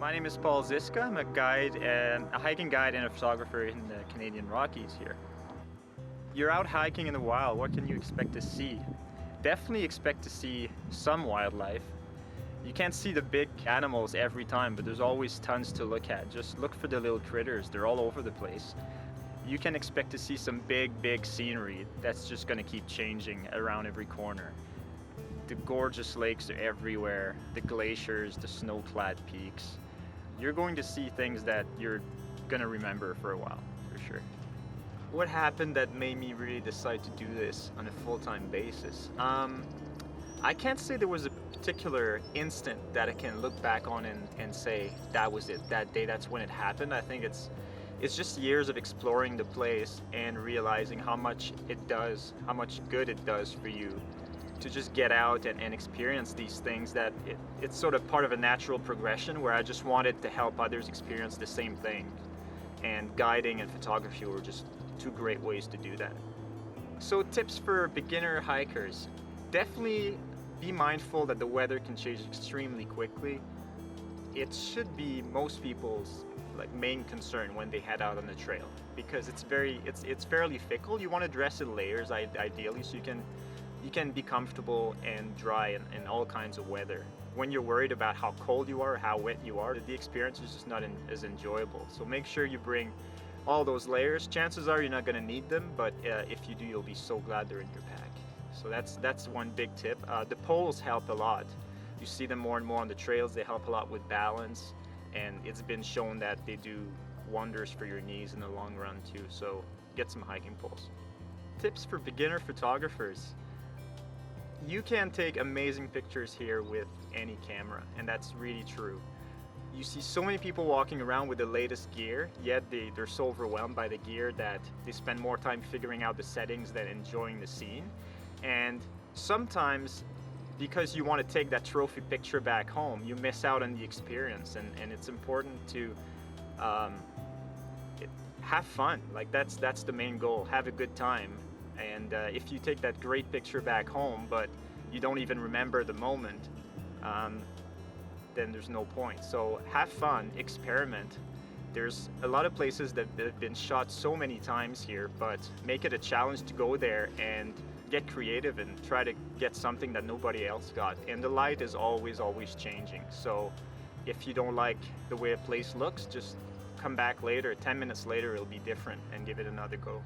My name is Paul Ziska. I'm a guide and a hiking guide and a photographer in the Canadian Rockies here. You're out hiking in the wild, what can you expect to see? Definitely expect to see some wildlife. You can't see the big animals every time, but there's always tons to look at. Just look for the little critters, they're all over the place. You can expect to see some big scenery that's just going to keep changing around every corner. The gorgeous lakes are everywhere, the glaciers, the snow-clad peaks. You're going to see things that you're gonna remember for a while, for sure. What happened that made me really decide to do this on a full-time basis? I can't say there was a particular instant that I can look back on and say that was it, that day, that's when it happened. I think it's just years of exploring the place and realizing how much it does, how much good it does for you to just get out and experience these things, that it's sort of part of a natural progression where I just wanted to help others experience the same thing. And guiding and photography were just two great ways to do that. So tips for beginner hikers. Definitely be mindful that the weather can change extremely quickly. It should be most people's main concern when they head out on the trail, because it's fairly fickle. You want to dress in layers ideally, so you can be comfortable and dry in all kinds of weather. When you're worried about how cold you are or how wet you are, the experience is just not as enjoyable. So make sure you bring all those layers. Chances are you're not going to need them, but if you do, you'll be so glad they're in your pack. So that's one big tip. The poles help a lot. You see them more and more on the trails. They help a lot with balance, and it's been shown that they do wonders for your knees in the long run too. So get some hiking poles. Tips for beginner photographers. You can take amazing pictures here with any camera, and that's really true. You see so many people walking around with the latest gear, yet they're so overwhelmed by the gear that they spend more time figuring out the settings than enjoying the scene. And sometimes, because you want to take that trophy picture back home, you miss out on the experience, and it's important to have fun. That's the main goal, have a good time. And if you take that great picture back home, but you don't even remember the moment, then there's no point. So have fun, experiment. There's a lot of places that have been shot so many times here, but make it a challenge to go there and get creative and try to get something that nobody else got. And the light is always changing. So if you don't like the way a place looks, just come back later. 10 minutes later, it'll be different, and give it another go.